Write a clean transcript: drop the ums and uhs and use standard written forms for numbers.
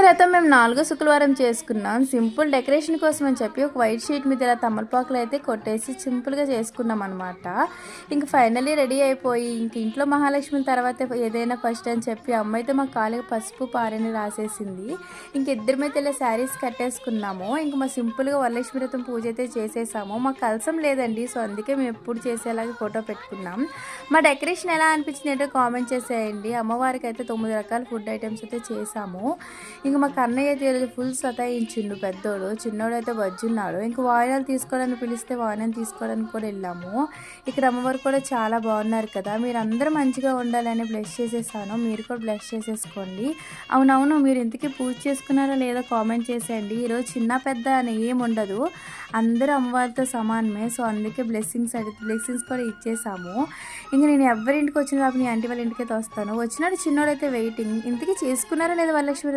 వ్రతం మేము 4వ శుక్రవారం చేసుకున్నాం. సింపుల్ డెకరేషన్ కోసం అని చెప్పి ఒక వైట్ షీట్ మీద ఇలా తమలపాకులు అయితే కొట్టేసి సింపుల్గా చేసుకున్నాం అనమాట. ఇంక ఫైనల్లీ రెడీ అయిపోయి ఇంక ఇంట్లో మహాలక్ష్మి తర్వాత ఏదైనా ఫస్ట్ అని చెప్పి అమ్మ అయితే మా కాళ్ళకి పసుపు పారని రాసేసింది. ఇంక ఇద్దరమైతే ఇలా శారీస్ కట్టేసుకున్నాము. ఇంక మా సింపుల్గా వరలక్ష్మి వ్రతం పూజ అయితే చేసేసాము. మాకు కలసం లేదండి, సో అందుకే మేము ఎప్పుడు చేసేలాగా ఫోటో పెట్టుకున్నాం. మా డెకరేషన్ ఎలా అనిపించింది అంటే కామెంట్ చేసేయండి. అమ్మవారికి అయితే 9 రకాల ఫుడ్ ఐటమ్స్ అయితే చేసాము. ఇంక మా కన్నయ్య అయితే ఈరోజు ఫుల్ సతాయించిండు పెద్దోడు, చిన్నోడు అయితే బజ్జున్నాడు. ఇంక వాయినాలు తీసుకోవడానికి పిలిస్తే వాయినాలు తీసుకోవడానికి కూడా వెళ్ళాము. ఇక్కడ అమ్మవారు కూడా చాలా బాగున్నారు కదా, మీరు అందరూ మంచిగా ఉండాలని బ్లెస్ చేసేసాను, మీరు కూడా బ్లెస్ చేసేసుకోండి. అవునవును, మీరు ఇంతకీ పూజ చేసుకున్నారో లేదో కామెంట్ చేసేయండి. ఈరోజు చిన్న పెద్ద అని ఏముండదు, అందరూ అమ్మవారితో సమానమే. సో అందుకే బ్లెస్సింగ్స్ కూడా ఇచ్చేసాము. ఇంక నేను ఎవరింటికి వచ్చిన రాపు నీ ఆంటీ వాళ్ళ ఇంటికైతే వస్తాను. వచ్చినాడు చిన్నోడైతే వెయిటింగ్. ఇంతకీ చేసుకున్నారా లేదా వరలక్ష్మి